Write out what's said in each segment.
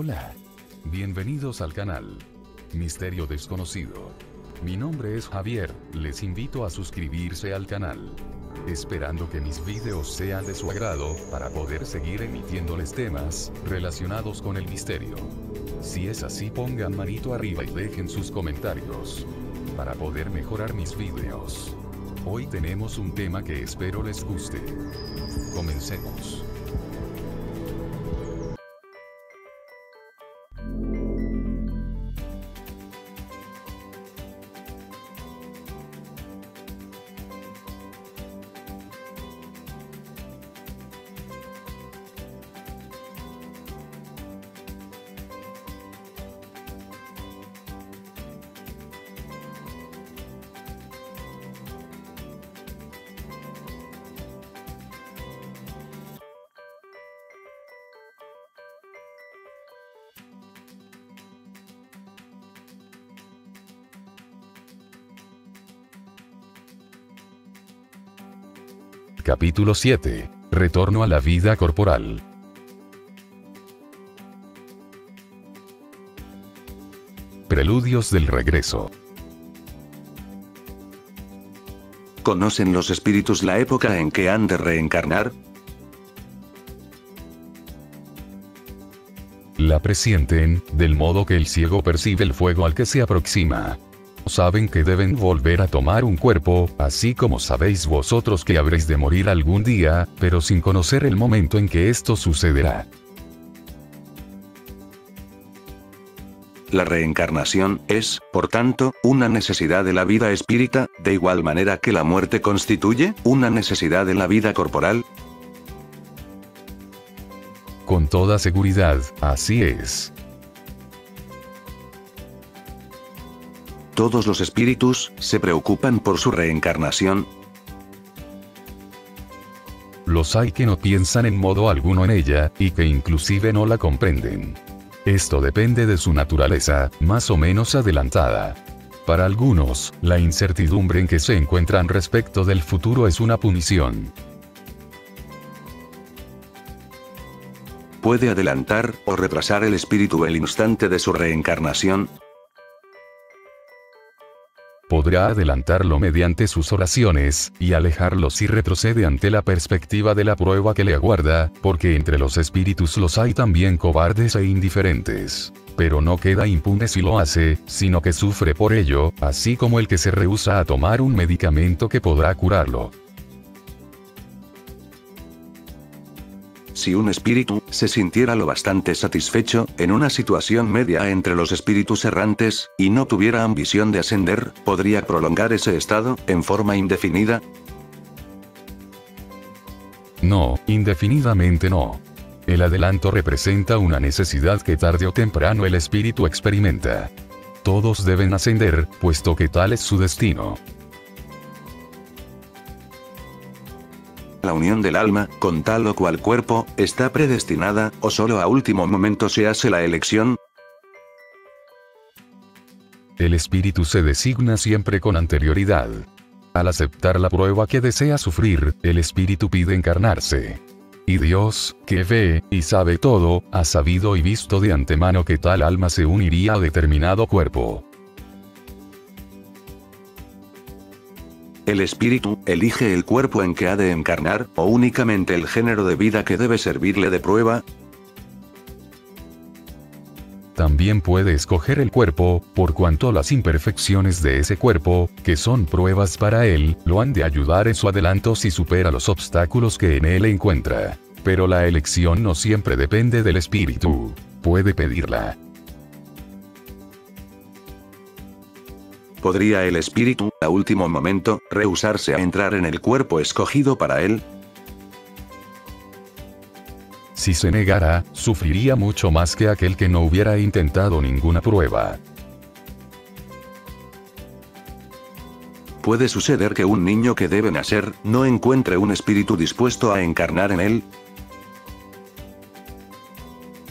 Hola. Bienvenidos al canal Misterio Desconocido. Mi nombre es Javier, les invito a suscribirse al canal. Esperando que mis videos sean de su agrado, para poder seguir emitiéndoles temas relacionados con el misterio. Si es así, pongan manito arriba y dejen sus comentarios para poder mejorar mis videos. Hoy tenemos un tema que espero les guste. Comencemos. Capítulo 7. Retorno a la vida corporal. Preludios del regreso. ¿Conocen los espíritus la época en que han de reencarnar? La presienten, del modo que el ciego percibe el fuego al que se aproxima. Saben que deben volver a tomar un cuerpo, así como sabéis vosotros que habréis de morir algún día, pero sin conocer el momento en que esto sucederá. La reencarnación es, por tanto, una necesidad de la vida espírita, de igual manera que la muerte constituye una necesidad de la vida corporal. Con toda seguridad, así es. ¿Todos los espíritus se preocupan por su reencarnación? Los hay que no piensan en modo alguno en ella, y que inclusive no la comprenden. Esto depende de su naturaleza, más o menos adelantada. Para algunos, la incertidumbre en que se encuentran respecto del futuro es una punición. ¿Puede adelantar o retrasar el espíritu el instante de su reencarnación? Podrá adelantarlo mediante sus oraciones, y alejarlo si retrocede ante la perspectiva de la prueba que le aguarda, porque entre los espíritus los hay también cobardes e indiferentes. Pero no queda impune si lo hace, sino que sufre por ello, así como el que se rehúsa a tomar un medicamento que podrá curarlo. Si un espíritu se sintiera lo bastante satisfecho, en una situación media entre los espíritus errantes, y no tuviera ambición de ascender, ¿podría prolongar ese estado, en forma indefinida? No, indefinidamente no. El adelanto representa una necesidad que tarde o temprano el espíritu experimenta. Todos deben ascender, puesto que tal es su destino. La unión del alma, con tal o cual cuerpo, ¿está predestinada, o solo a último momento se hace la elección? El espíritu se designa siempre con anterioridad. Al aceptar la prueba que desea sufrir, el espíritu pide encarnarse. Y Dios, que ve, y sabe todo, ha sabido y visto de antemano que tal alma se uniría a determinado cuerpo. ¿El espíritu elige el cuerpo en que ha de encarnar, o únicamente el género de vida que debe servirle de prueba? También puede escoger el cuerpo, por cuanto las imperfecciones de ese cuerpo, que son pruebas para él, lo han de ayudar en su adelanto si supera los obstáculos que en él encuentra. Pero la elección no siempre depende del espíritu. Puede pedirla. ¿Podría el espíritu, a último momento, rehusarse a entrar en el cuerpo escogido para él? Si se negara, sufriría mucho más que aquel que no hubiera intentado ninguna prueba. ¿Puede suceder que un niño que debe nacer, no encuentre un espíritu dispuesto a encarnar en él?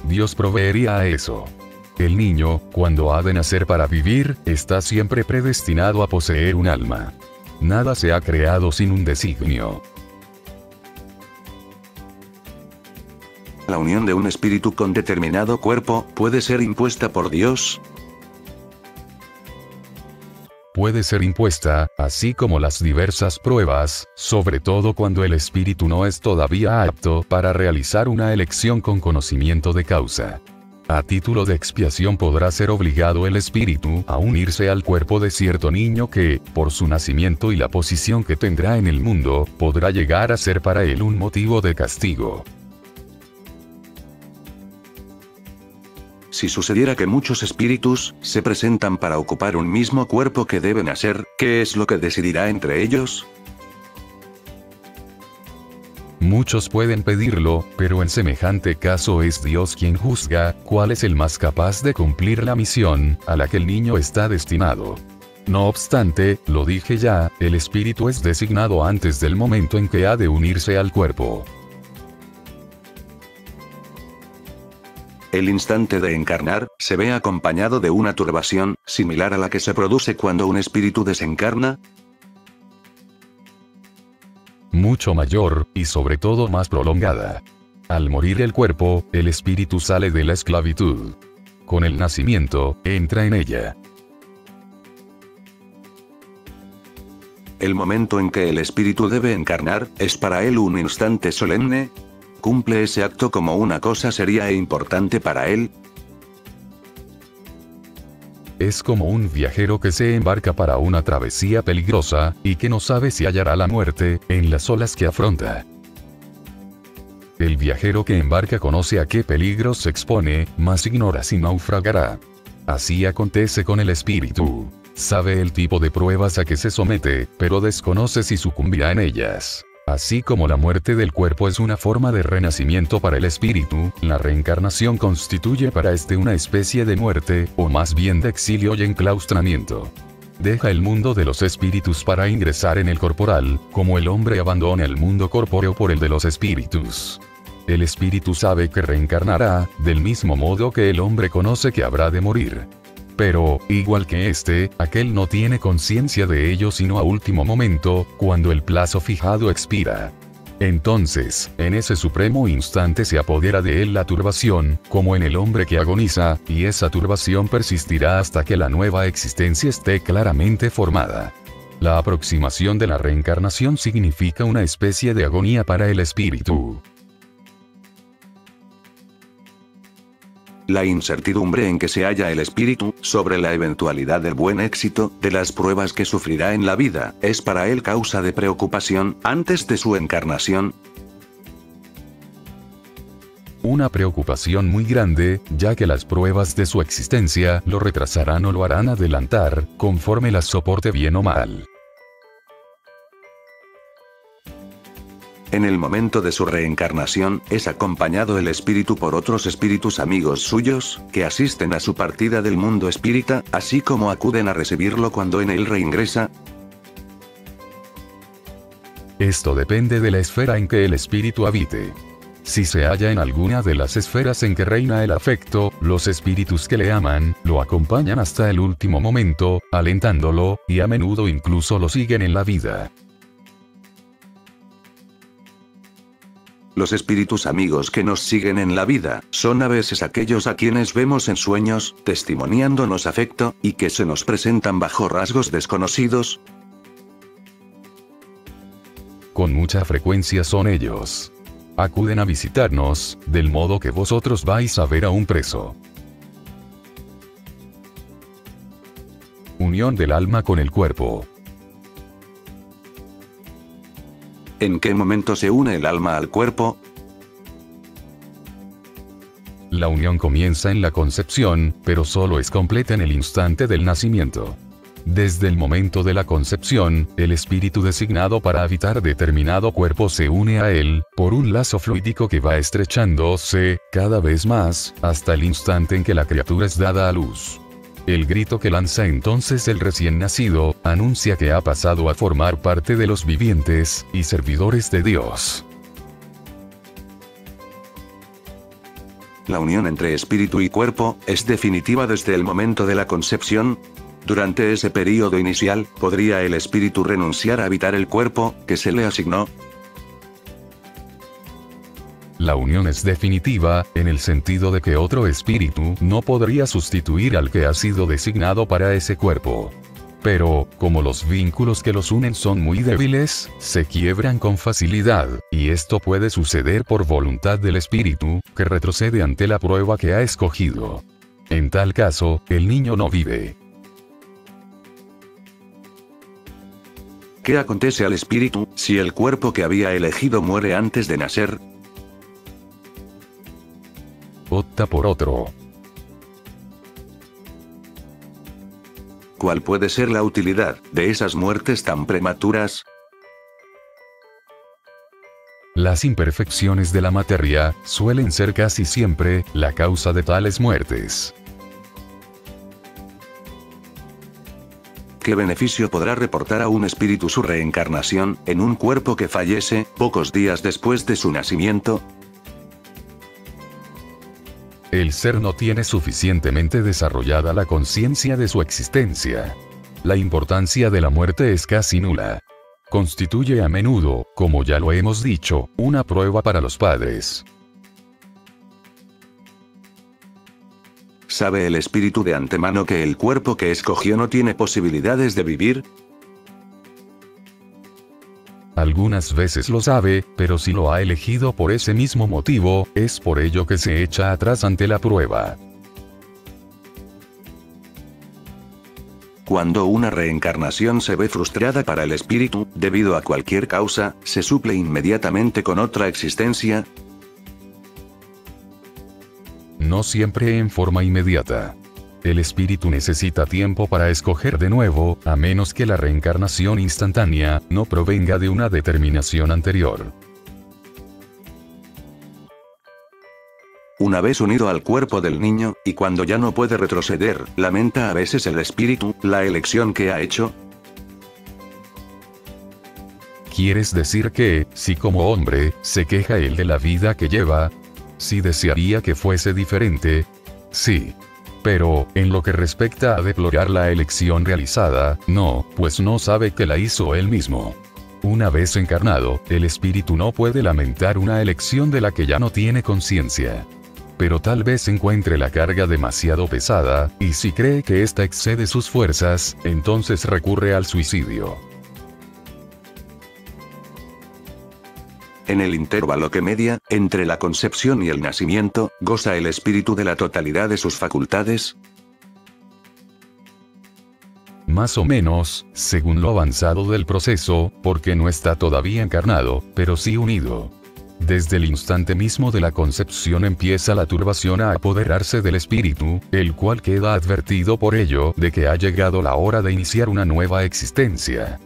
Dios proveería a eso. El niño, cuando ha de nacer para vivir, está siempre predestinado a poseer un alma. Nada se ha creado sin un designio. La unión de un espíritu con determinado cuerpo puede ser impuesta por Dios. Puede ser impuesta, así como las diversas pruebas, sobre todo cuando el espíritu no es todavía apto para realizar una elección con conocimiento de causa. A título de expiación podrá ser obligado el espíritu a unirse al cuerpo de cierto niño que, por su nacimiento y la posición que tendrá en el mundo, podrá llegar a ser para él un motivo de castigo. Si sucediera que muchos espíritus se presentan para ocupar un mismo cuerpo que deben hacer, ¿qué es lo que decidirá entre ellos? Muchos pueden pedirlo, pero en semejante caso es Dios quien juzga cuál es el más capaz de cumplir la misión a la que el niño está destinado. No obstante, lo dije ya, el espíritu es designado antes del momento en que ha de unirse al cuerpo. El instante de encarnar se ve acompañado de una turbación, similar a la que se produce cuando un espíritu desencarna. Mucho mayor, y sobre todo más prolongada. Al morir el cuerpo, el espíritu sale de la esclavitud. Con el nacimiento, entra en ella. El momento en que el espíritu debe encarnar, es para él un instante solemne. ¿Cumple ese acto como una cosa seria e importante para él? Es como un viajero que se embarca para una travesía peligrosa, y que no sabe si hallará la muerte en las olas que afronta. El viajero que embarca conoce a qué peligros se expone, mas ignora si naufragará. Así acontece con el espíritu. Sabe el tipo de pruebas a que se somete, pero desconoce si sucumbirá en ellas. Así como la muerte del cuerpo es una forma de renacimiento para el espíritu, la reencarnación constituye para este una especie de muerte, o más bien de exilio y enclaustramiento. Deja el mundo de los espíritus para ingresar en el corporal, como el hombre abandona el mundo corpóreo por el de los espíritus. El espíritu sabe que reencarnará, del mismo modo que el hombre conoce que habrá de morir. Pero, igual que aquel no tiene conciencia de ello sino a último momento, cuando el plazo fijado expira. Entonces, en ese supremo instante se apodera de él la turbación, como en el hombre que agoniza, y esa turbación persistirá hasta que la nueva existencia esté claramente formada. La aproximación de la reencarnación significa una especie de agonía para el espíritu. La incertidumbre en que se halla el espíritu, sobre la eventualidad del buen éxito, de las pruebas que sufrirá en la vida, es para él causa de preocupación, antes de su encarnación. Una preocupación muy grande, ya que las pruebas de su existencia lo retrasarán o lo harán adelantar, conforme las soporte bien o mal. En el momento de su reencarnación, es acompañado el espíritu por otros espíritus amigos suyos, que asisten a su partida del mundo espírita, así como acuden a recibirlo cuando en él reingresa. Esto depende de la esfera en que el espíritu habite. Si se halla en alguna de las esferas en que reina el afecto, los espíritus que le aman, lo acompañan hasta el último momento, alentándolo, y a menudo incluso lo siguen en la vida. Los espíritus amigos que nos siguen en la vida, son a veces aquellos a quienes vemos en sueños, testimoniándonos afecto, y que se nos presentan bajo rasgos desconocidos. Con mucha frecuencia son ellos. Acuden a visitarnos, del modo que vosotros vais a ver a un preso. Unión del alma con el cuerpo. ¿En qué momento se une el alma al cuerpo? La unión comienza en la concepción, pero solo es completa en el instante del nacimiento. Desde el momento de la concepción, el espíritu designado para habitar determinado cuerpo se une a él, por un lazo fluídico que va estrechándose, cada vez más, hasta el instante en que la criatura es dada a luz. El grito que lanza entonces el recién nacido, anuncia que ha pasado a formar parte de los vivientes, y servidores de Dios. La unión entre espíritu y cuerpo, es definitiva desde el momento de la concepción. Durante ese período inicial, ¿podría el espíritu renunciar a habitar el cuerpo, que se le asignó? La unión es definitiva, en el sentido de que otro espíritu no podría sustituir al que ha sido designado para ese cuerpo. Pero, como los vínculos que los unen son muy débiles, se quiebran con facilidad, y esto puede suceder por voluntad del espíritu, que retrocede ante la prueba que ha escogido. En tal caso, el niño no vive. ¿Qué acontece al espíritu si el cuerpo que había elegido muere antes de nacer? Opta por otro. ¿Cuál puede ser la utilidad de esas muertes tan prematuras? Las imperfecciones de la materia suelen ser casi siempre la causa de tales muertes. ¿Qué beneficio podrá reportar a un espíritu su reencarnación en un cuerpo que fallece pocos días después de su nacimiento? El ser no tiene suficientemente desarrollada la conciencia de su existencia. La importancia de la muerte es casi nula. Constituye a menudo, como ya lo hemos dicho, una prueba para los padres. ¿Sabe el espíritu de antemano que el cuerpo que escogió no tiene posibilidades de vivir? Algunas veces lo sabe, pero si lo ha elegido por ese mismo motivo, es por ello que se echa atrás ante la prueba. Cuando una reencarnación se ve frustrada para el espíritu, debido a cualquier causa, ¿se suple inmediatamente con otra existencia? No siempre en forma inmediata. El espíritu necesita tiempo para escoger de nuevo, a menos que la reencarnación instantánea no provenga de una determinación anterior. Una vez unido al cuerpo del niño, y cuando ya no puede retroceder, ¿lamenta a veces el espíritu la elección que ha hecho? ¿Quieres decir que, si como hombre, se queja él de la vida que lleva? ¿Si desearía que fuese diferente? Sí. Pero, en lo que respecta a deplorar la elección realizada, no, pues no sabe que la hizo él mismo. Una vez encarnado, el espíritu no puede lamentar una elección de la que ya no tiene conciencia. Pero tal vez encuentre la carga demasiado pesada, y si cree que ésta excede sus fuerzas, entonces recurre al suicidio. En el intervalo que media, entre la concepción y el nacimiento, ¿goza el espíritu de la totalidad de sus facultades? Más o menos, según lo avanzado del proceso, porque no está todavía encarnado, pero sí unido. Desde el instante mismo de la concepción empieza la turbación a apoderarse del espíritu, el cual queda advertido por ello de que ha llegado la hora de iniciar una nueva existencia.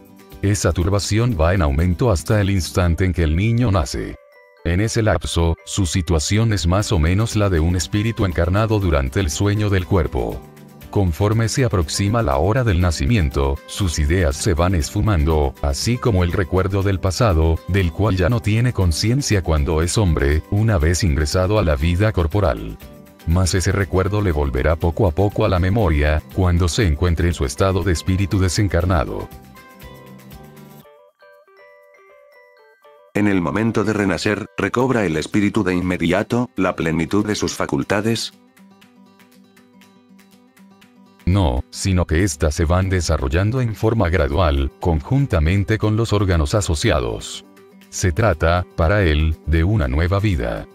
Esa turbación va en aumento hasta el instante en que el niño nace. En ese lapso, su situación es más o menos la de un espíritu encarnado durante el sueño del cuerpo. Conforme se aproxima la hora del nacimiento, sus ideas se van esfumando, así como el recuerdo del pasado, del cual ya no tiene conciencia cuando es hombre, una vez ingresado a la vida corporal. Mas ese recuerdo le volverá poco a poco a la memoria, cuando se encuentre en su estado de espíritu desencarnado. En el momento de renacer, ¿recobra el espíritu de inmediato la plenitud de sus facultades? No, sino que éstas se van desarrollando en forma gradual, conjuntamente con los órganos asociados. Se trata, para él, de una nueva vida.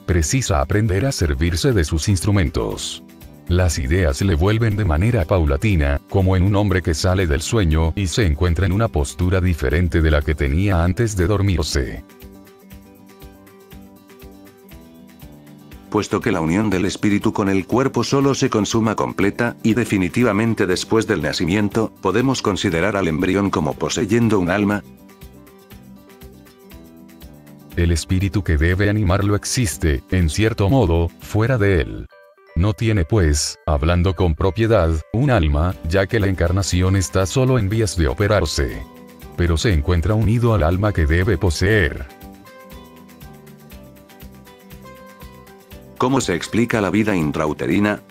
Precisa aprender a servirse de sus instrumentos. Las ideas le vuelven de manera paulatina, como en un hombre que sale del sueño y se encuentra en una postura diferente de la que tenía antes de dormirse. Puesto que la unión del espíritu con el cuerpo solo se consuma completa y definitivamente después del nacimiento, ¿podemos considerar al embrión como poseyendo un alma? El espíritu que debe animarlo existe, en cierto modo, fuera de él. No tiene pues, hablando con propiedad, un alma, ya que la encarnación está solo en vías de operarse. Pero se encuentra unido al alma que debe poseer. ¿Cómo se explica la vida intrauterina?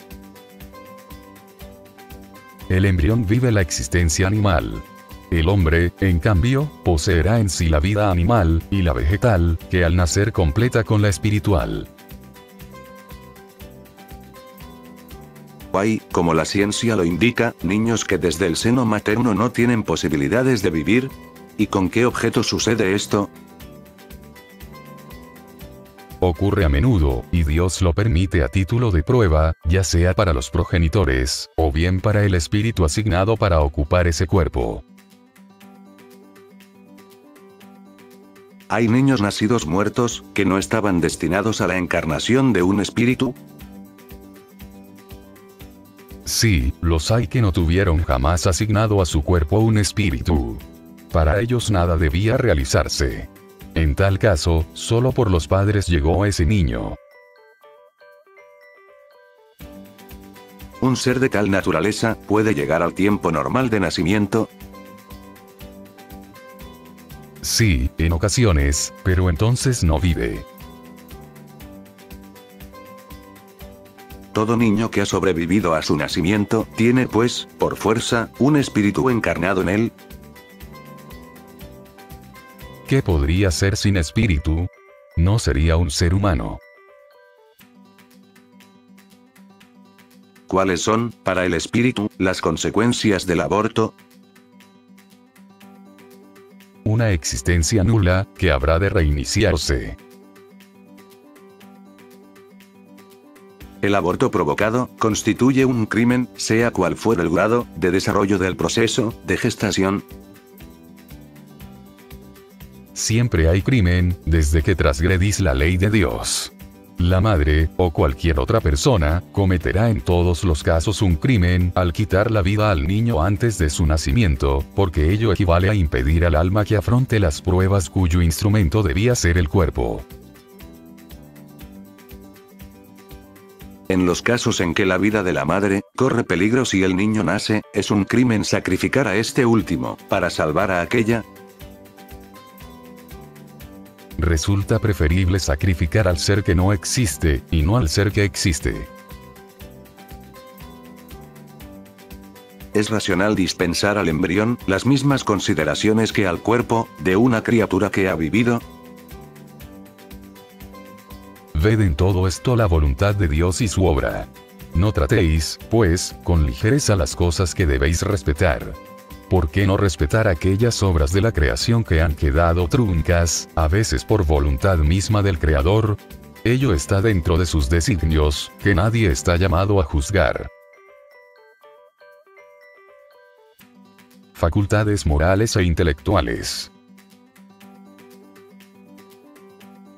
El embrión vive la existencia animal. El hombre, en cambio, poseerá en sí la vida animal, y la vegetal, que al nacer completa con la espiritual. Hay, como la ciencia lo indica, niños que desde el seno materno no tienen posibilidades de vivir. ¿Y con qué objeto sucede esto? Ocurre a menudo, y Dios lo permite a título de prueba, ya sea para los progenitores, o bien para el espíritu asignado para ocupar ese cuerpo. ¿Hay niños nacidos muertos, que no estaban destinados a la encarnación de un espíritu? Sí, los hay que no tuvieron jamás asignado a su cuerpo un espíritu. Para ellos nada debía realizarse. En tal caso, solo por los padres llegó ese niño. ¿Un ser de tal naturaleza puede llegar al tiempo normal de nacimiento? Sí, en ocasiones, pero entonces no vive. Todo niño que ha sobrevivido a su nacimiento, tiene pues, por fuerza, un espíritu encarnado en él. ¿Qué podría ser sin espíritu? No sería un ser humano. ¿Cuáles son, para el espíritu, las consecuencias del aborto? Una existencia nula, que habrá de reiniciarse. El aborto provocado, constituye un crimen, sea cual fuera el grado, de desarrollo del proceso, de gestación. Siempre hay crimen, desde que transgredís la ley de Dios. La madre, o cualquier otra persona, cometerá en todos los casos un crimen, al quitar la vida al niño antes de su nacimiento, porque ello equivale a impedir al alma que afronte las pruebas cuyo instrumento debía ser el cuerpo. En los casos en que la vida de la madre corre peligro si el niño nace, es un crimen sacrificar a este último, para salvar a aquella. Resulta preferible sacrificar al ser que no existe, y no al ser que existe. Es racional dispensar al embrión las mismas consideraciones que al cuerpo de una criatura que ha vivido. Ved en todo esto la voluntad de Dios y su obra. No tratéis, pues, con ligereza las cosas que debéis respetar. ¿Por qué no respetar aquellas obras de la creación que han quedado truncas, a veces por voluntad misma del Creador? Ello está dentro de sus designios, que nadie está llamado a juzgar. Facultades morales e intelectuales.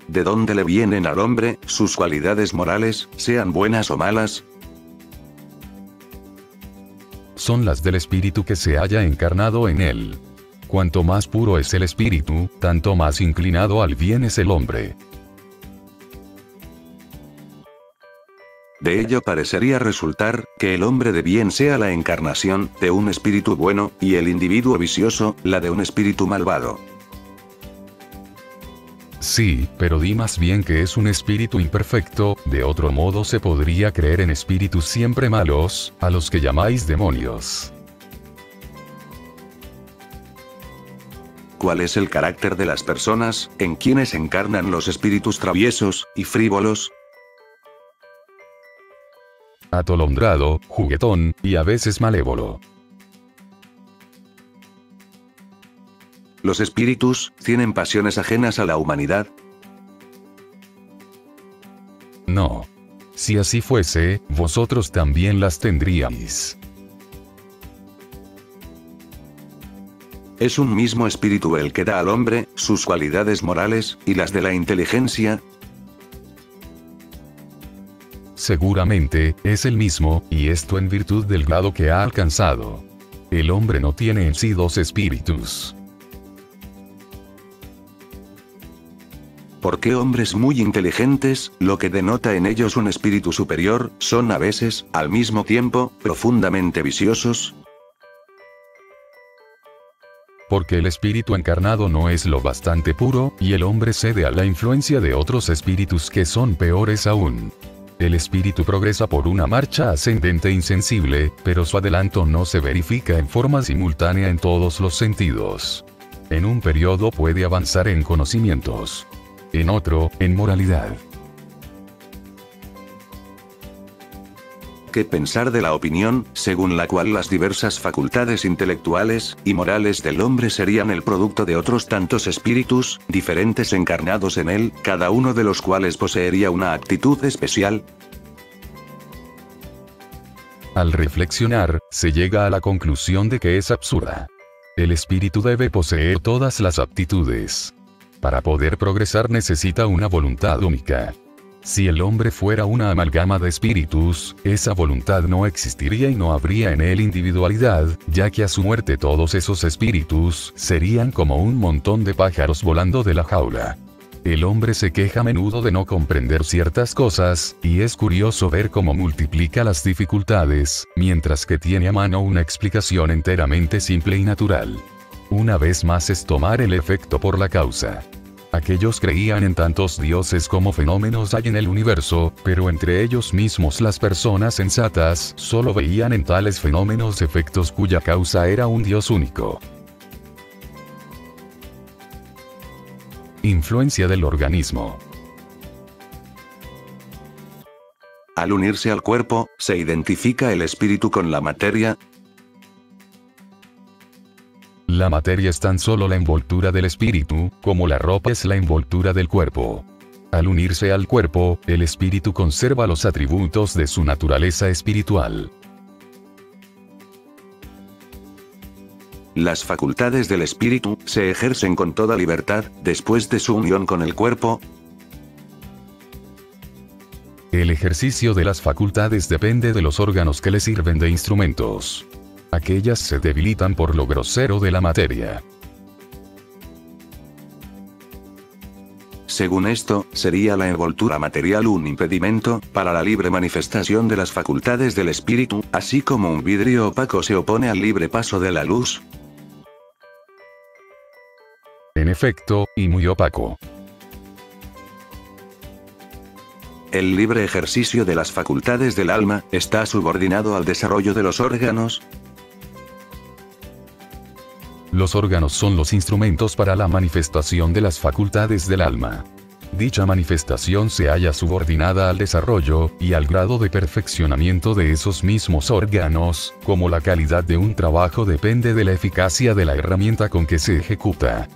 ¿De dónde le vienen al hombre sus cualidades morales, sean buenas o malas? Son las del espíritu que se haya encarnado en él. Cuanto más puro es el espíritu, tanto más inclinado al bien es el hombre. De ello parecería resultar, que el hombre de bien sea la encarnación de un espíritu bueno, y el individuo vicioso, la de un espíritu malvado. Sí, pero di más bien que es un espíritu imperfecto, de otro modo se podría creer en espíritus siempre malos, a los que llamáis demonios. ¿Cuál es el carácter de las personas, en quienes encarnan los espíritus traviesos y frívolos? Atolondrado, juguetón, y a veces malévolo. ¿Los espíritus tienen pasiones ajenas a la humanidad? No. Si así fuese, vosotros también las tendríais. ¿Es un mismo espíritu el que da al hombre sus cualidades morales y las de la inteligencia? Seguramente, es el mismo, y esto en virtud del grado que ha alcanzado. El hombre no tiene en sí dos espíritus. ¿Por qué hombres muy inteligentes, lo que denota en ellos un espíritu superior, son a veces, al mismo tiempo, profundamente viciosos? Porque el espíritu encarnado no es lo bastante puro, y el hombre cede a la influencia de otros espíritus que son peores aún. El espíritu progresa por una marcha ascendente insensible, pero su adelanto no se verifica en forma simultánea en todos los sentidos. En un periodo puede avanzar en conocimientos. En otro, en moralidad. ¿Qué pensar de la opinión, según la cual las diversas facultades intelectuales y morales del hombre serían el producto de otros tantos espíritus, diferentes encarnados en él, cada uno de los cuales poseería una actitud especial? Al reflexionar, se llega a la conclusión de que es absurda. El espíritu debe poseer todas las aptitudes. Para poder progresar necesita una voluntad única. Si el hombre fuera una amalgama de espíritus, esa voluntad no existiría y no habría en él individualidad, ya que a su muerte todos esos espíritus serían como un montón de pájaros volando de la jaula. El hombre se queja a menudo de no comprender ciertas cosas, y es curioso ver cómo multiplica las dificultades, mientras que tiene a mano una explicación enteramente simple y natural. Una vez más es tomar el efecto por la causa. Aquellos creían en tantos dioses como fenómenos hay en el universo, pero entre ellos mismos las personas sensatas solo veían en tales fenómenos efectos cuya causa era un dios único. Influencia del organismo. Al unirse al cuerpo, ¿se identifica el espíritu con la materia? La materia es tan solo la envoltura del espíritu, como la ropa es la envoltura del cuerpo. Al unirse al cuerpo, el espíritu conserva los atributos de su naturaleza espiritual. Las facultades del espíritu se ejercen con toda libertad, después de su unión con el cuerpo. El ejercicio de las facultades depende de los órganos que le sirven de instrumentos. Aquellas se debilitan por lo grosero de la materia. Según esto, ¿sería la envoltura material un impedimento para la libre manifestación de las facultades del espíritu, así como un vidrio opaco se opone al libre paso de la luz? En efecto, y muy opaco. ¿El libre ejercicio de las facultades del alma está subordinado al desarrollo de los órganos? Los órganos son los instrumentos para la manifestación de las facultades del alma. Dicha manifestación se halla subordinada al desarrollo y al grado de perfeccionamiento de esos mismos órganos, como la calidad de un trabajo depende de la eficacia de la herramienta con que se ejecuta.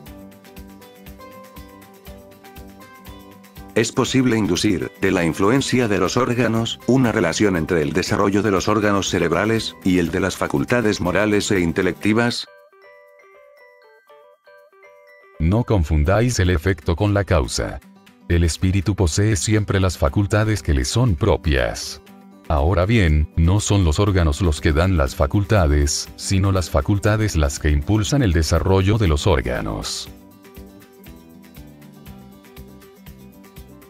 ¿Es posible inducir, de la influencia de los órganos, una relación entre el desarrollo de los órganos cerebrales y el de las facultades morales e intelectivas? No confundáis el efecto con la causa. El espíritu posee siempre las facultades que le son propias. Ahora bien, no son los órganos los que dan las facultades, sino las facultades las que impulsan el desarrollo de los órganos.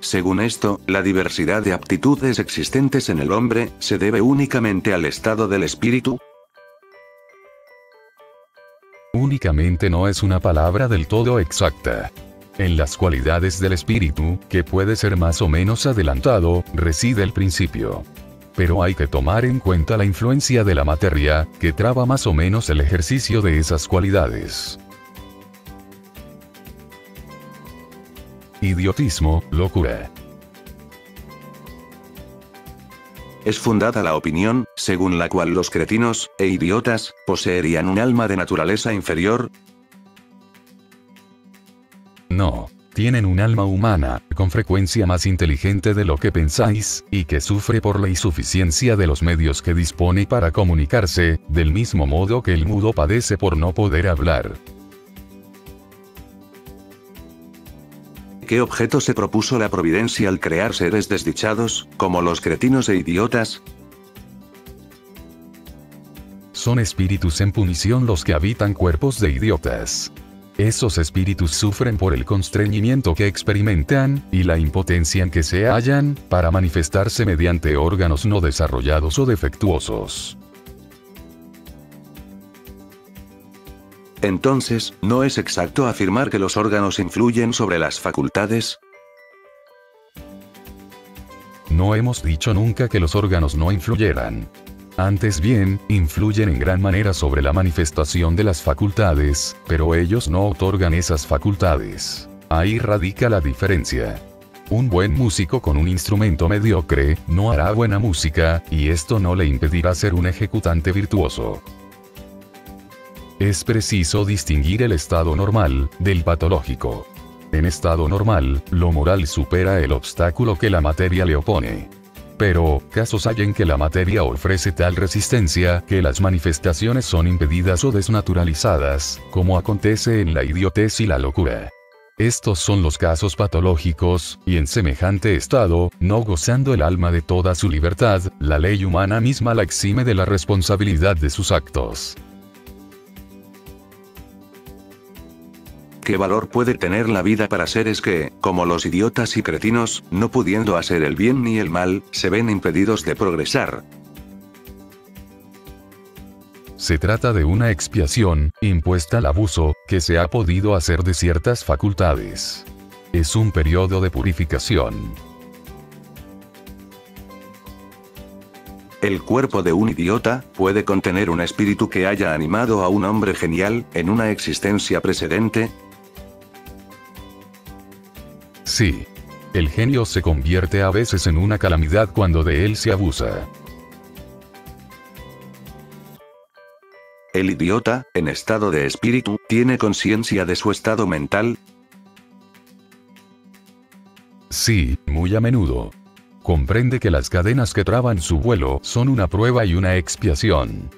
Según esto, la diversidad de aptitudes existentes en el hombre, ¿se debe únicamente al estado del espíritu? Únicamente no es una palabra del todo exacta. En las cualidades del espíritu, que puede ser más o menos adelantado, reside el principio. Pero hay que tomar en cuenta la influencia de la materia, que traba más o menos el ejercicio de esas cualidades. Idiotismo, locura. Es fundada la opinión, según la cual los cretinos e idiotas poseerían un alma de naturaleza inferior. No, tienen un alma humana, con frecuencia más inteligente de lo que pensáis, y que sufre por la insuficiencia de los medios que dispone para comunicarse, del mismo modo que el mudo padece por no poder hablar. ¿Qué objeto se propuso la providencia al crear seres desdichados, como los cretinos e idiotas? Son espíritus en punición los que habitan cuerpos de idiotas. Esos espíritus sufren por el constreñimiento que experimentan, y la impotencia en que se hallan, para manifestarse mediante órganos no desarrollados o defectuosos. Entonces, ¿no es exacto afirmar que los órganos influyen sobre las facultades? no hemos dicho nunca que los órganos no influyeran. Antes bien, influyen en gran manera sobre la manifestación de las facultades, pero ellos no otorgan esas facultades. Ahí radica la diferencia. Un buen músico con un instrumento mediocre, no hará buena música, y esto no le impedirá ser un ejecutante virtuoso. Es preciso distinguir el estado normal, del patológico. En estado normal, lo moral supera el obstáculo que la materia le opone. Pero, casos hay en que la materia ofrece tal resistencia que las manifestaciones son impedidas o desnaturalizadas, como acontece en la idiotez y la locura. Estos son los casos patológicos, y en semejante estado, no gozando el alma de toda su libertad, la ley humana misma la exime de la responsabilidad de sus actos. ¿Qué valor puede tener la vida para seres que, como los idiotas y cretinos, no pudiendo hacer el bien ni el mal, se ven impedidos de progresar? Se trata de una expiación, impuesta al abuso, que se ha podido hacer de ciertas facultades. Es un periodo de purificación. El cuerpo de un idiota puede contener un espíritu que haya animado a un hombre genial, en una existencia precedente. Sí. El genio se convierte a veces en una calamidad cuando de él se abusa. El idiota, en estado de espíritu, ¿tiene conciencia de su estado mental? Sí, muy a menudo. Comprende que las cadenas que traban su vuelo son una prueba y una expiación.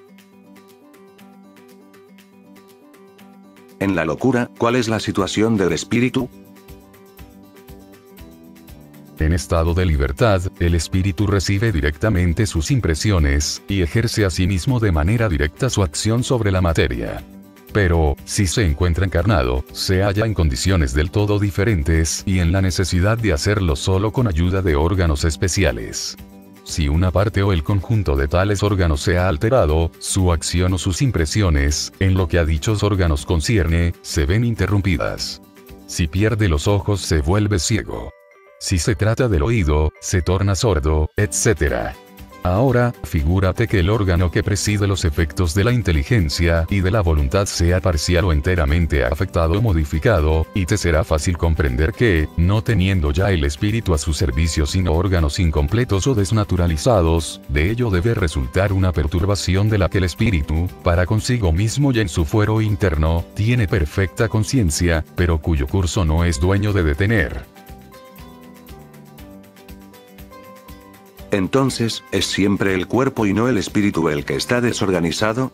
En la locura, ¿cuál es la situación del espíritu? En estado de libertad, el espíritu recibe directamente sus impresiones, y ejerce a sí mismo de manera directa su acción sobre la materia. Pero, si se encuentra encarnado, se halla en condiciones del todo diferentes y en la necesidad de hacerlo solo con ayuda de órganos especiales. Si una parte o el conjunto de tales órganos se ha alterado, su acción o sus impresiones, en lo que a dichos órganos concierne, se ven interrumpidas. Si pierde los ojos se vuelve ciego. Si se trata del oído, se torna sordo, etc. Ahora, figúrate que el órgano que preside los efectos de la inteligencia y de la voluntad sea parcial o enteramente afectado o modificado, y te será fácil comprender que, no teniendo ya el espíritu a su servicio sino órganos incompletos o desnaturalizados, de ello debe resultar una perturbación de la que el espíritu, para consigo mismo y en su fuero interno, tiene perfecta conciencia, pero cuyo curso no es dueño de detener. Entonces, ¿es siempre el cuerpo y no el espíritu el que está desorganizado?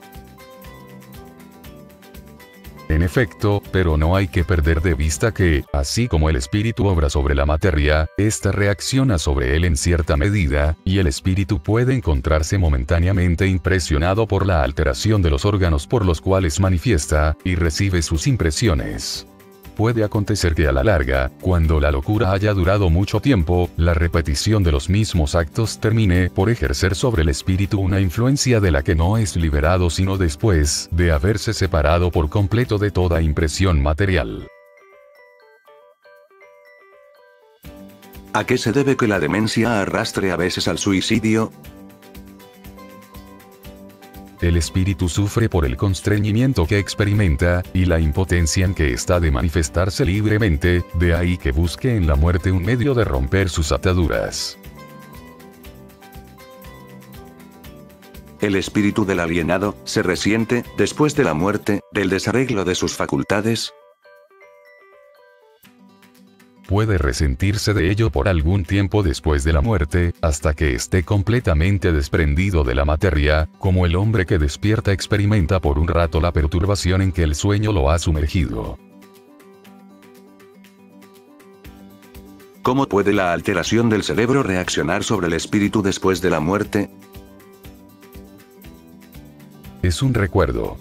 En efecto, pero no hay que perder de vista que, así como el espíritu obra sobre la materia, ésta reacciona sobre él en cierta medida, y el espíritu puede encontrarse momentáneamente impresionado por la alteración de los órganos por los cuales manifiesta, y recibe sus impresiones. Puede acontecer que a la larga, cuando la locura haya durado mucho tiempo, la repetición de los mismos actos termine por ejercer sobre el espíritu una influencia de la que no es liberado sino después de haberse separado por completo de toda impresión material. ¿A qué se debe que la demencia arrastre a veces al suicidio? El espíritu sufre por el constreñimiento que experimenta, y la impotencia en que está de manifestarse libremente, de ahí que busque en la muerte un medio de romper sus ataduras. El espíritu del alienado, se resiente, después de la muerte, del desarreglo de sus facultades. Puede resentirse de ello por algún tiempo después de la muerte, hasta que esté completamente desprendido de la materia, como el hombre que despierta experimenta por un rato la perturbación en que el sueño lo ha sumergido. ¿Cómo puede la alteración del cerebro reaccionar sobre el espíritu después de la muerte? Es un recuerdo.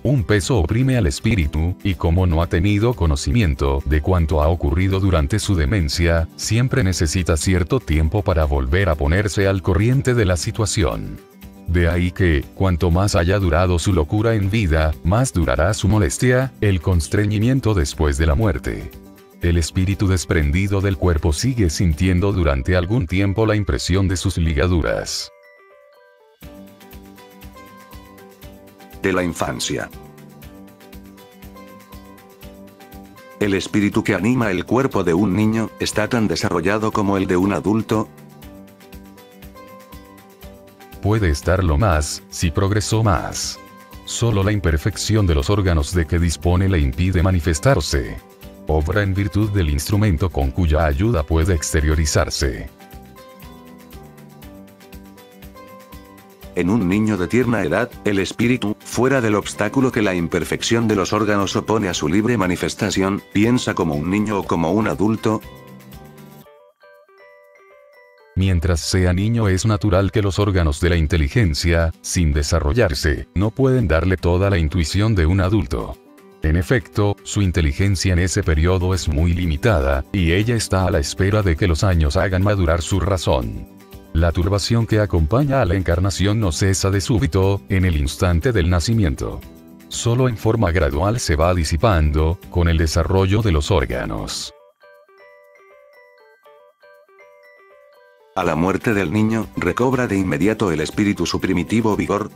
Un peso oprime al espíritu, y como no ha tenido conocimiento de cuanto ha ocurrido durante su demencia, siempre necesita cierto tiempo para volver a ponerse al corriente de la situación. De ahí que, cuanto más haya durado su locura en vida, más durará su molestia, el constreñimiento después de la muerte. El espíritu desprendido del cuerpo sigue sintiendo durante algún tiempo la impresión de sus ligaduras. De la infancia. El espíritu que anima el cuerpo de un niño está tan desarrollado como el de un adulto. Puede estarlo más, si progresó más. Solo la imperfección de los órganos de que dispone le impide manifestarse. Obra en virtud del instrumento con cuya ayuda puede exteriorizarse. En un niño de tierna edad, el espíritu, fuera del obstáculo que la imperfección de los órganos opone a su libre manifestación, piensa como un niño o como un adulto. Mientras sea niño es natural que los órganos de la inteligencia, sin desarrollarse, no pueden darle toda la intuición de un adulto. En efecto, su inteligencia en ese periodo es muy limitada, y ella está a la espera de que los años hagan madurar su razón. La turbación que acompaña a la encarnación no cesa de súbito, en el instante del nacimiento. Solo en forma gradual se va disipando, con el desarrollo de los órganos. A la muerte del niño, recobra de inmediato el espíritu su primitivo vigor.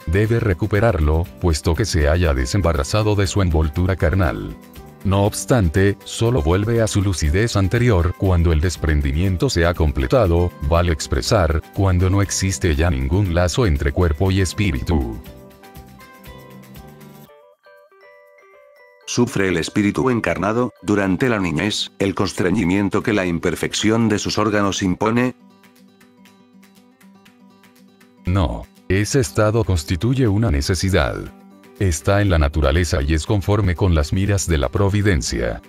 Debe recuperarlo, puesto que se haya desembarazado de su envoltura carnal. No obstante, solo vuelve a su lucidez anterior cuando el desprendimiento se ha completado, vale expresar, cuando no existe ya ningún lazo entre cuerpo y espíritu. Sufre el espíritu encarnado, durante la niñez, el constreñimiento que la imperfección de sus órganos impone. No. Ese estado constituye una necesidad. Está en la naturaleza y es conforme con las miras de la providencia.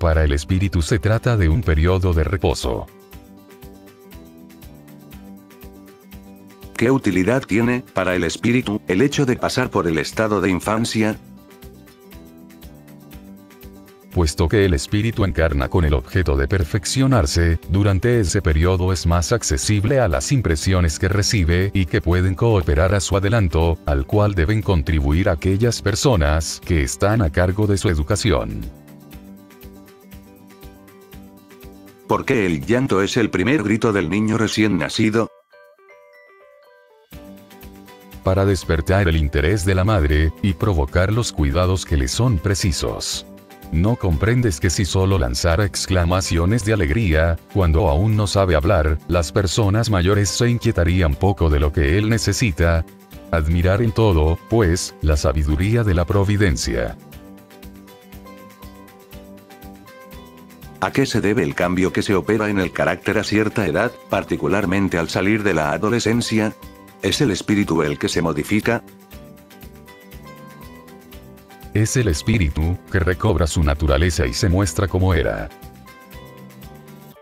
Para el espíritu se trata de un periodo de reposo. ¿Qué utilidad tiene, para el espíritu, el hecho de pasar por el estado de infancia? Puesto que el espíritu encarna con el objeto de perfeccionarse, durante ese periodo es más accesible a las impresiones que recibe y que pueden cooperar a su adelanto, al cual deben contribuir aquellas personas que están a cargo de su educación. ¿Por qué el llanto es el primer grito del niño recién nacido? Para despertar el interés de la madre, y provocar los cuidados que le son precisos. ¿No comprendes que si solo lanzara exclamaciones de alegría, cuando aún no sabe hablar, las personas mayores se inquietarían poco de lo que él necesita? Admirar en todo, pues, la sabiduría de la providencia. ¿A qué se debe el cambio que se opera en el carácter a cierta edad, particularmente al salir de la adolescencia? ¿Es el espíritu el que se modifica? Es el espíritu, que recobra su naturaleza y se muestra como era.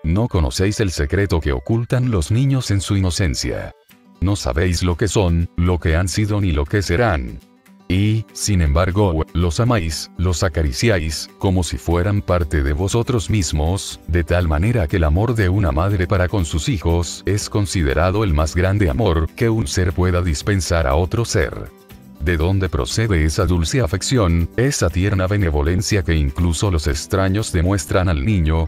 No conocéis el secreto que ocultan los niños en su inocencia. No sabéis lo que son, lo que han sido ni lo que serán. Y, sin embargo, los amáis, los acariciáis, como si fueran parte de vosotros mismos, de tal manera que el amor de una madre para con sus hijos es considerado el más grande amor que un ser pueda dispensar a otro ser. ¿De dónde procede esa dulce afección, esa tierna benevolencia que incluso los extraños demuestran al niño?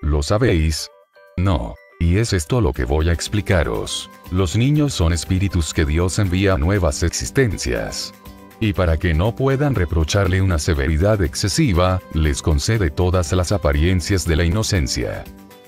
¿Lo sabéis? No. Y es esto lo que voy a explicaros. Los niños son espíritus que Dios envía a nuevas existencias. Y para que no puedan reprocharle una severidad excesiva, les concede todas las apariencias de la inocencia.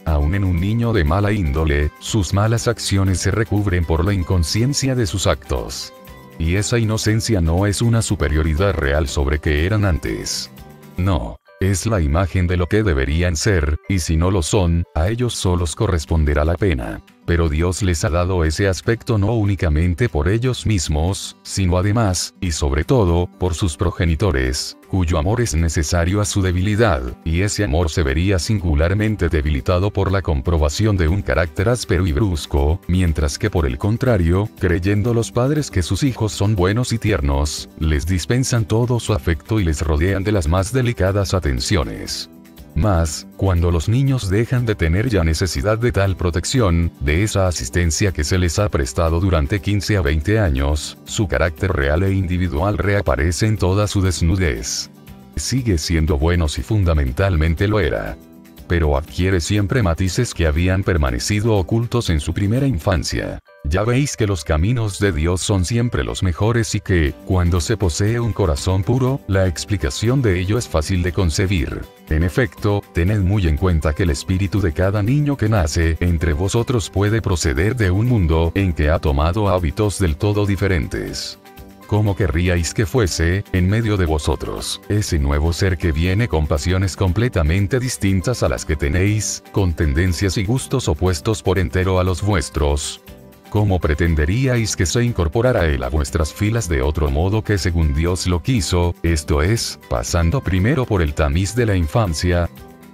Aun en un niño de mala índole, sus malas acciones se recubren por la inconsciencia de sus actos. Y esa inocencia no es una superioridad real sobre que eran antes. No, es la imagen de lo que deberían ser, y si no lo son, a ellos solos corresponderá la pena. Pero Dios les ha dado ese aspecto no únicamente por ellos mismos, sino además, y sobre todo, por sus progenitores, cuyo amor es necesario a su debilidad, y ese amor se vería singularmente debilitado por la comprobación de un carácter áspero y brusco, mientras que por el contrario, creyendo los padres que sus hijos son buenos y tiernos, les dispensan todo su afecto y les rodean de las más delicadas atenciones. Mas, cuando los niños dejan de tener ya necesidad de tal protección, de esa asistencia que se les ha prestado durante 15 a 20 años, su carácter real e individual reaparece en toda su desnudez. Sigue siendo bueno si fundamentalmente lo era. Pero adquiere siempre matices que habían permanecido ocultos en su primera infancia. Ya veis que los caminos de Dios son siempre los mejores y que, cuando se posee un corazón puro, la explicación de ello es fácil de concebir. En efecto, tened muy en cuenta que el espíritu de cada niño que nace entre vosotros puede proceder de un mundo en que ha tomado hábitos del todo diferentes. ¿Cómo querríais que fuese, en medio de vosotros, ese nuevo ser que viene con pasiones completamente distintas a las que tenéis, con tendencias y gustos opuestos por entero a los vuestros? ¿Cómo pretenderíais que se incorporara él a vuestras filas de otro modo que según Dios lo quiso, esto es, pasando primero por el tamiz de la infancia?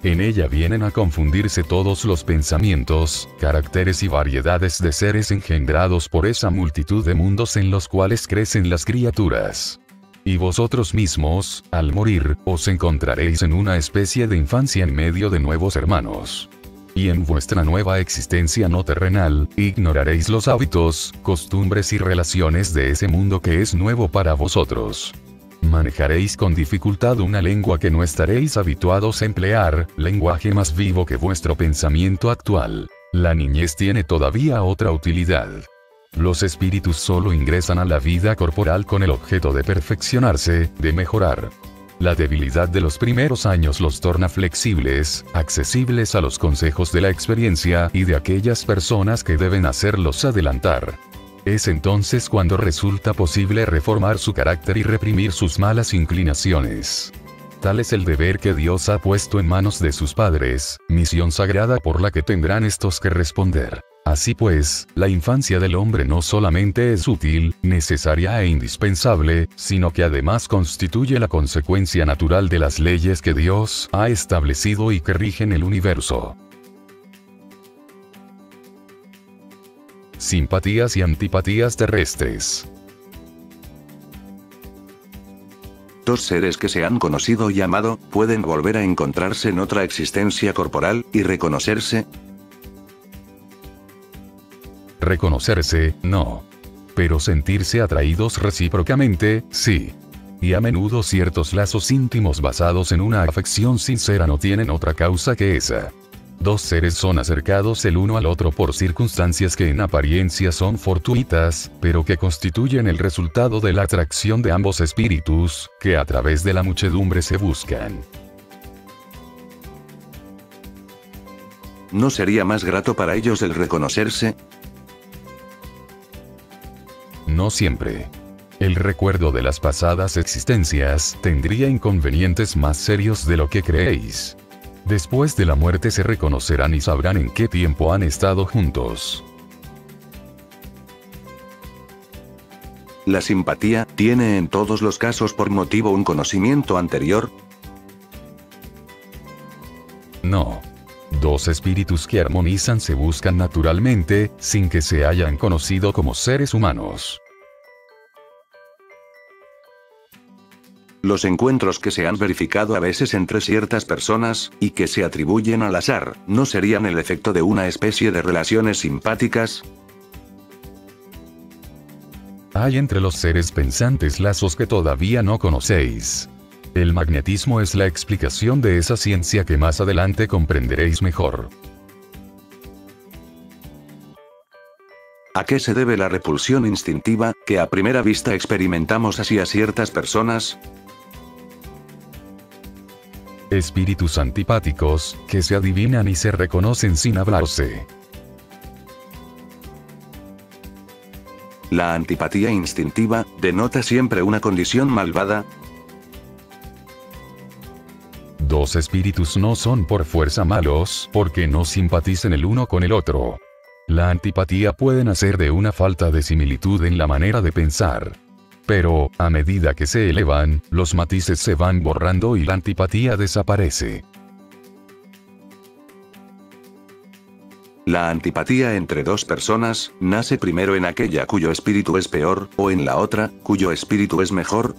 En ella vienen a confundirse todos los pensamientos, caracteres y variedades de seres engendrados por esa multitud de mundos en los cuales crecen las criaturas. Y vosotros mismos, al morir, os encontraréis en una especie de infancia en medio de nuevos hermanos. Y en vuestra nueva existencia no terrenal, ignoraréis los hábitos, costumbres y relaciones de ese mundo que es nuevo para vosotros. Manejaréis con dificultad una lengua que no estaréis habituados a emplear, lenguaje más vivo que vuestro pensamiento actual. La niñez tiene todavía otra utilidad. Los espíritus solo ingresan a la vida corporal con el objeto de perfeccionarse, de mejorar. La debilidad de los primeros años los torna flexibles, accesibles a los consejos de la experiencia y de aquellas personas que deben hacerlos adelantar. Es entonces cuando resulta posible reformar su carácter y reprimir sus malas inclinaciones. Tal es el deber que Dios ha puesto en manos de sus padres, misión sagrada por la que tendrán estos que responder. Así pues, la infancia del hombre no solamente es útil, necesaria e indispensable, sino que además constituye la consecuencia natural de las leyes que Dios ha establecido y que rigen el universo. Simpatías y antipatías terrestres. Dos seres que se han conocido y amado, ¿pueden volver a encontrarse en otra existencia corporal, y reconocerse? Reconocerse, no. Pero sentirse atraídos recíprocamente, sí. Y a menudo ciertos lazos íntimos basados en una afección sincera no tienen otra causa que esa. Dos seres son acercados el uno al otro por circunstancias que en apariencia son fortuitas, pero que constituyen el resultado de la atracción de ambos espíritus, que a través de la muchedumbre se buscan. ¿No sería más grato para ellos el reconocerse? No siempre. El recuerdo de las pasadas existencias tendría inconvenientes más serios de lo que creéis. Después de la muerte se reconocerán y sabrán en qué tiempo han estado juntos. ¿La simpatía tiene en todos los casos por motivo un conocimiento anterior? No. Dos espíritus que armonizan se buscan naturalmente, sin que se hayan conocido como seres humanos. Los encuentros que se han verificado a veces entre ciertas personas, y que se atribuyen al azar, ¿no serían el efecto de una especie de relaciones simpáticas? Hay entre los seres pensantes lazos que todavía no conocéis. El magnetismo es la explicación de esa ciencia que más adelante comprenderéis mejor. ¿A qué se debe la repulsión instintiva, que a primera vista experimentamos hacia ciertas personas? Espíritus antipáticos, que se adivinan y se reconocen sin hablarse. ¿La antipatía instintiva denota siempre una condición malvada? Dos espíritus no son por fuerza malos, porque no simpaticen el uno con el otro. La antipatía puede nacer de una falta de similitud en la manera de pensar. Pero, a medida que se elevan, los matices se van borrando y la antipatía desaparece. ¿La antipatía entre dos personas nace primero en aquella cuyo espíritu es peor, o en la otra, cuyo espíritu es mejor?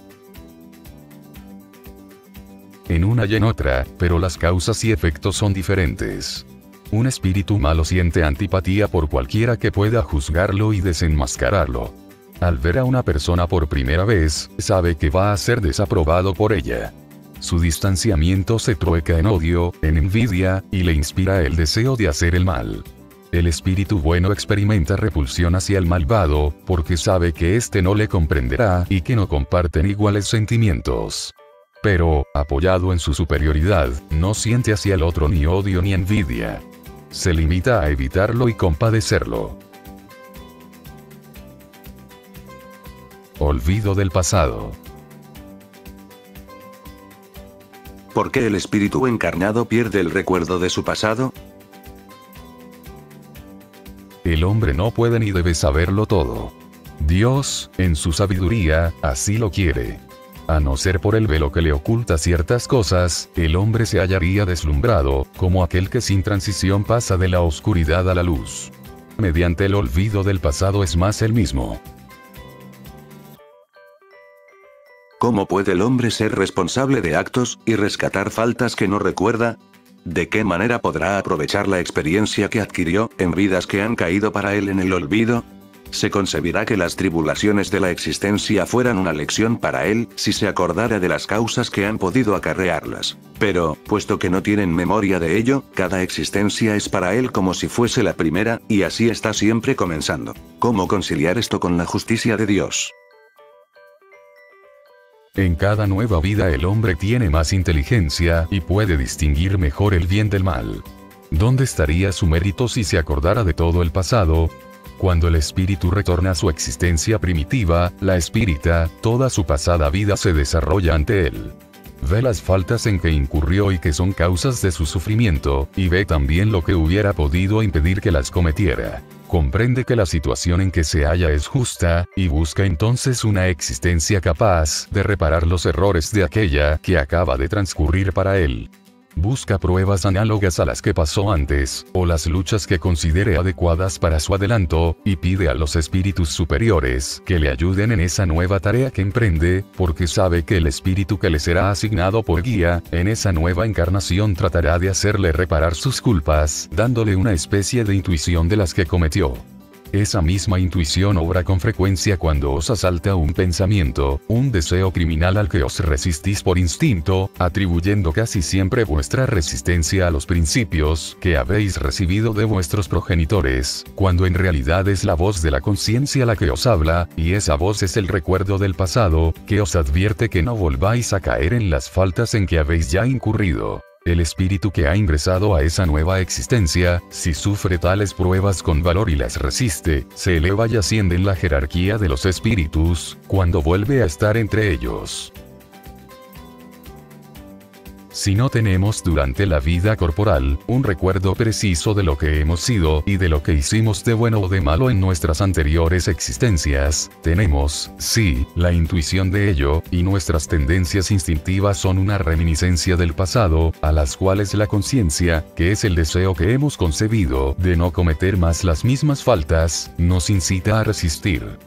En una y en otra, pero las causas y efectos son diferentes. Un espíritu malo siente antipatía por cualquiera que pueda juzgarlo y desenmascararlo. Al ver a una persona por primera vez, sabe que va a ser desaprobado por ella. Su distanciamiento se trueca en odio, en envidia, y le inspira el deseo de hacer el mal. El espíritu bueno experimenta repulsión hacia el malvado, porque sabe que éste no le comprenderá y que no comparten iguales sentimientos. Pero, apoyado en su superioridad, no siente hacia el otro ni odio ni envidia. Se limita a evitarlo y compadecerlo. Olvido del pasado. ¿Por qué el espíritu encarnado pierde el recuerdo de su pasado? El hombre no puede ni debe saberlo todo. Dios, en su sabiduría, así lo quiere. A no ser por el velo que le oculta ciertas cosas, el hombre se hallaría deslumbrado, como aquel que sin transición pasa de la oscuridad a la luz. Mediante el olvido del pasado es más el mismo. ¿Cómo puede el hombre ser responsable de actos, y rescatar faltas que no recuerda? ¿De qué manera podrá aprovechar la experiencia que adquirió, en vidas que han caído para él en el olvido? Se concebirá que las tribulaciones de la existencia fueran una lección para él, si se acordara de las causas que han podido acarrearlas. Pero, puesto que no tienen memoria de ello, cada existencia es para él como si fuese la primera, y así está siempre comenzando. ¿Cómo conciliar esto con la justicia de Dios? En cada nueva vida el hombre tiene más inteligencia y puede distinguir mejor el bien del mal. ¿Dónde estaría su mérito si se acordara de todo el pasado? Cuando el espíritu retorna a su existencia primitiva, la espírita, toda su pasada vida se desarrolla ante él. Ve las faltas en que incurrió y que son causas de su sufrimiento, y ve también lo que hubiera podido impedir que las cometiera. Comprende que la situación en que se halla es justa, y busca entonces una existencia capaz de reparar los errores de aquella que acaba de transcurrir para él. Busca pruebas análogas a las que pasó antes, o las luchas que considere adecuadas para su adelanto, y pide a los espíritus superiores que le ayuden en esa nueva tarea que emprende, porque sabe que el espíritu que le será asignado por guía, en esa nueva encarnación tratará de hacerle reparar sus culpas, dándole una especie de intuición de las que cometió. Esa misma intuición obra con frecuencia cuando os asalta un pensamiento, un deseo criminal al que os resistís por instinto, atribuyendo casi siempre vuestra resistencia a los principios que habéis recibido de vuestros progenitores, cuando en realidad es la voz de la conciencia la que os habla, y esa voz es el recuerdo del pasado, que os advierte que no volváis a caer en las faltas en que habéis ya incurrido. El espíritu que ha ingresado a esa nueva existencia, si sufre tales pruebas con valor y las resiste, se eleva y asciende en la jerarquía de los espíritus, cuando vuelve a estar entre ellos. Si no tenemos durante la vida corporal, un recuerdo preciso de lo que hemos sido y de lo que hicimos de bueno o de malo en nuestras anteriores existencias, tenemos, sí, la intuición de ello, y nuestras tendencias instintivas son una reminiscencia del pasado, a las cuales la conciencia, que es el deseo que hemos concebido de no cometer más las mismas faltas, nos incita a resistir.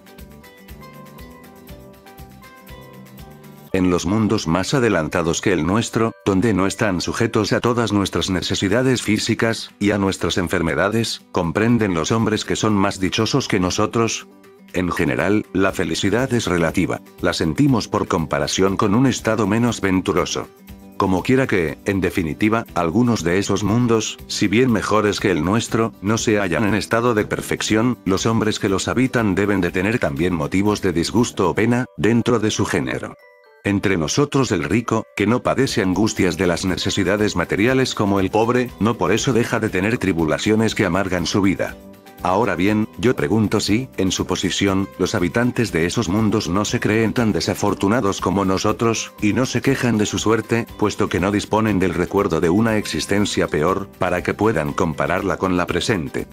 En los mundos más adelantados que el nuestro, donde no están sujetos a todas nuestras necesidades físicas, y a nuestras enfermedades, ¿comprenden los hombres que son más dichosos que nosotros? En general, la felicidad es relativa, la sentimos por comparación con un estado menos venturoso. Como quiera que, en definitiva, algunos de esos mundos, si bien mejores que el nuestro, no se hallan en estado de perfección, los hombres que los habitan deben de tener también motivos de disgusto o pena, dentro de su género. Entre nosotros el rico, que no padece angustias de las necesidades materiales como el pobre, no por eso deja de tener tribulaciones que amargan su vida. Ahora bien, yo pregunto si, en su posición, los habitantes de esos mundos no se creen tan desafortunados como nosotros, y no se quejan de su suerte, puesto que no disponen del recuerdo de una existencia peor, para que puedan compararla con la presente.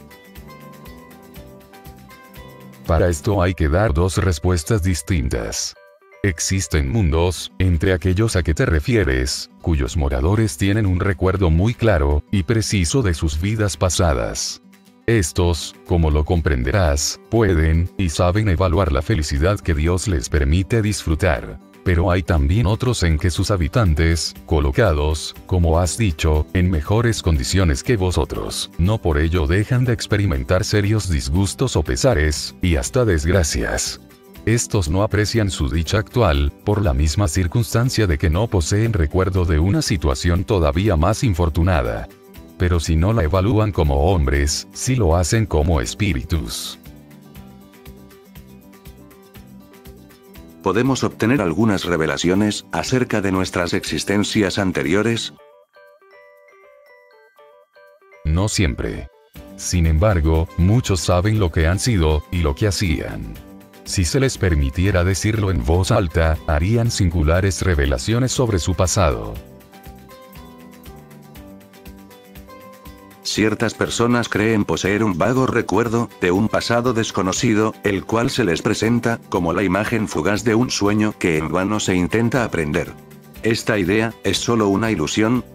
Para esto hay que dar dos respuestas distintas. Existen mundos, entre aquellos a que te refieres, cuyos moradores tienen un recuerdo muy claro y preciso de sus vidas pasadas. Estos, como lo comprenderás, pueden y saben evaluar la felicidad que Dios les permite disfrutar. Pero hay también otros en que sus habitantes, colocados, como has dicho, en mejores condiciones que vosotros, no por ello dejan de experimentar serios disgustos o pesares, y hasta desgracias. Estos no aprecian su dicha actual, por la misma circunstancia de que no poseen recuerdo de una situación todavía más infortunada. Pero si no la evalúan como hombres, sí lo hacen como espíritus. ¿Podemos obtener algunas revelaciones acerca de nuestras existencias anteriores? No siempre. Sin embargo, muchos saben lo que han sido, y lo que hacían. Si se les permitiera decirlo en voz alta, harían singulares revelaciones sobre su pasado. Ciertas personas creen poseer un vago recuerdo de un pasado desconocido, el cual se les presenta como la imagen fugaz de un sueño que en vano se intenta aprender. ¿Esta idea es solo una ilusión?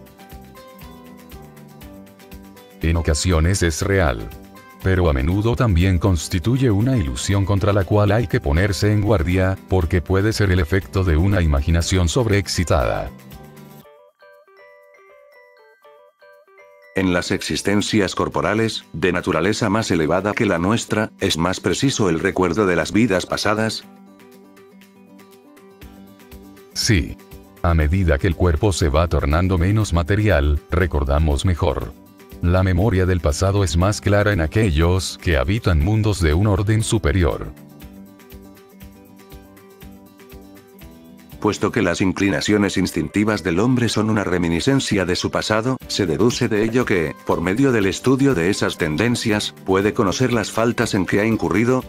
En ocasiones es real. Pero a menudo también constituye una ilusión contra la cual hay que ponerse en guardia, porque puede ser el efecto de una imaginación sobreexcitada. En las existencias corporales, de naturaleza más elevada que la nuestra, ¿es más preciso el recuerdo de las vidas pasadas? Sí. A medida que el cuerpo se va tornando menos material, recordamos mejor. La memoria del pasado es más clara en aquellos que habitan mundos de un orden superior. Puesto que las inclinaciones instintivas del hombre son una reminiscencia de su pasado, se deduce de ello que, por medio del estudio de esas tendencias, puede conocer las faltas en que ha incurrido.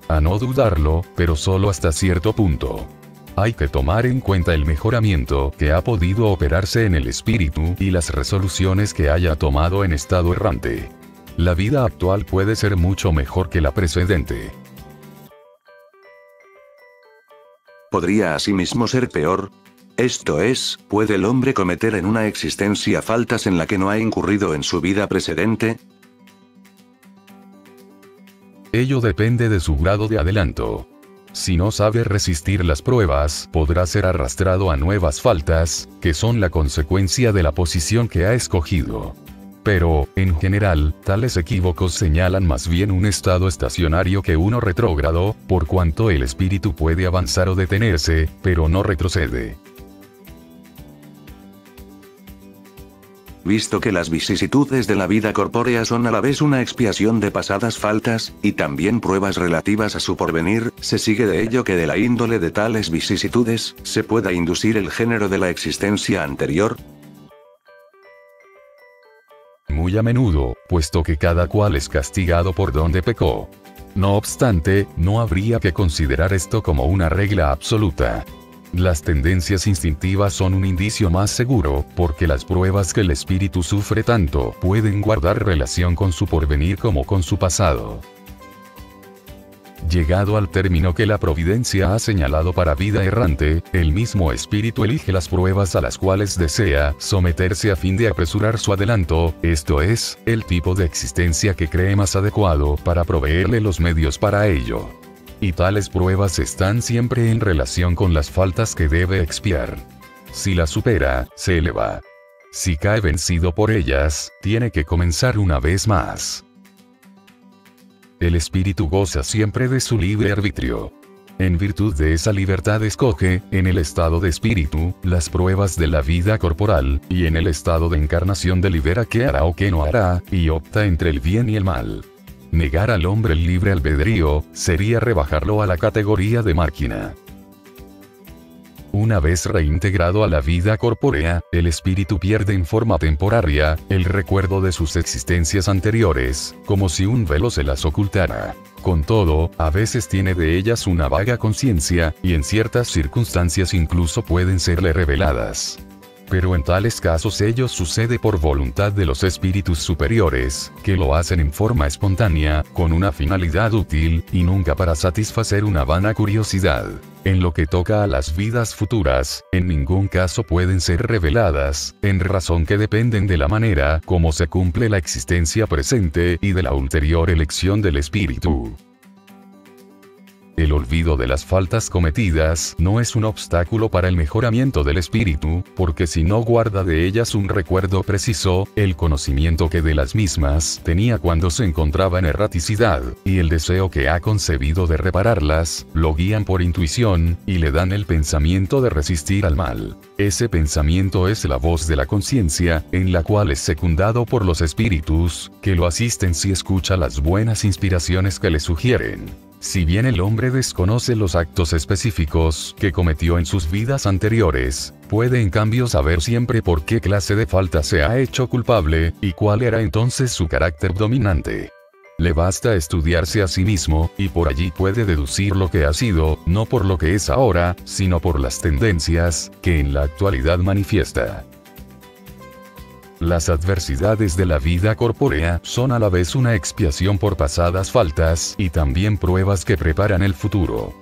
A no dudarlo, pero solo hasta cierto punto. Hay que tomar en cuenta el mejoramiento que ha podido operarse en el espíritu y las resoluciones que haya tomado en estado errante. La vida actual puede ser mucho mejor que la precedente. ¿Podría asimismo ser peor? Esto es, ¿puede el hombre cometer en una existencia faltas en la que no ha incurrido en su vida precedente? Ello depende de su grado de adelanto. Si no sabe resistir las pruebas, podrá ser arrastrado a nuevas faltas, que son la consecuencia de la posición que ha escogido. Pero, en general, tales equívocos señalan más bien un estado estacionario que uno retrógrado, por cuanto el espíritu puede avanzar o detenerse, pero no retrocede. Visto que las vicisitudes de la vida corpórea son a la vez una expiación de pasadas faltas, y también pruebas relativas a su porvenir, se sigue de ello que de la índole de tales vicisitudes, se pueda inducir el género de la existencia anterior. Muy a menudo, puesto que cada cual es castigado por donde pecó. No obstante, no habría que considerar esto como una regla absoluta. Las tendencias instintivas son un indicio más seguro, porque las pruebas que el espíritu sufre tanto pueden guardar relación con su porvenir como con su pasado. Llegado al término que la providencia ha señalado para vida errante, el mismo espíritu elige las pruebas a las cuales desea someterse a fin de apresurar su adelanto, esto es, el tipo de existencia que cree más adecuado para proveerle los medios para ello. Y tales pruebas están siempre en relación con las faltas que debe expiar. Si las supera, se eleva. Si cae vencido por ellas, tiene que comenzar una vez más. El espíritu goza siempre de su libre arbitrio. En virtud de esa libertad escoge, en el estado de espíritu, las pruebas de la vida corporal, y en el estado de encarnación delibera qué hará o qué no hará, y opta entre el bien y el mal. Negar al hombre el libre albedrío, sería rebajarlo a la categoría de máquina. Una vez reintegrado a la vida corpórea, el espíritu pierde en forma temporaria el recuerdo de sus existencias anteriores, como si un velo se las ocultara. Con todo, a veces tiene de ellas una vaga conciencia, y en ciertas circunstancias incluso pueden serle reveladas. Pero en tales casos ello sucede por voluntad de los espíritus superiores, que lo hacen en forma espontánea, con una finalidad útil, y nunca para satisfacer una vana curiosidad. En lo que toca a las vidas futuras, en ningún caso pueden ser reveladas, en razón que dependen de la manera como se cumple la existencia presente y de la ulterior elección del espíritu. El olvido de las faltas cometidas no es un obstáculo para el mejoramiento del espíritu, porque si no guarda de ellas un recuerdo preciso, el conocimiento que de las mismas tenía cuando se encontraba en erraticidad, y el deseo que ha concebido de repararlas, lo guían por intuición, y le dan el pensamiento de resistir al mal. Ese pensamiento es la voz de la conciencia, en la cual es secundado por los espíritus, que lo asisten si escucha las buenas inspiraciones que le sugieren. Si bien el hombre desconoce los actos específicos que cometió en sus vidas anteriores, puede en cambio saber siempre por qué clase de falta se ha hecho culpable, y cuál era entonces su carácter dominante. Le basta estudiarse a sí mismo, y por allí puede deducir lo que ha sido, no por lo que es ahora, sino por las tendencias que en la actualidad manifiesta. Las adversidades de la vida corpórea son a la vez una expiación por pasadas faltas y también pruebas que preparan el futuro.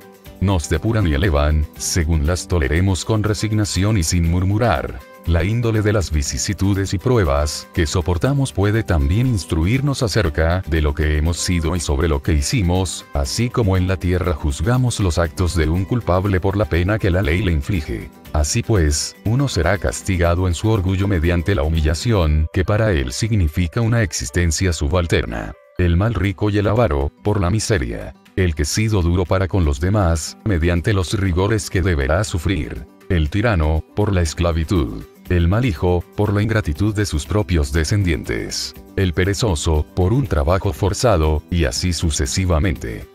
Nos depuran y elevan, según las toleremos con resignación y sin murmurar. La índole de las vicisitudes y pruebas que soportamos puede también instruirnos acerca de lo que hemos sido y sobre lo que hicimos, así como en la tierra juzgamos los actos de un culpable por la pena que la ley le inflige. Así pues, uno será castigado en su orgullo mediante la humillación, que para él significa una existencia subalterna. El mal rico y el avaro, por la miseria. El que sido duro para con los demás, mediante los rigores que deberá sufrir. El tirano, por la esclavitud. El mal hijo, por la ingratitud de sus propios descendientes. El perezoso, por un trabajo forzado, y así sucesivamente.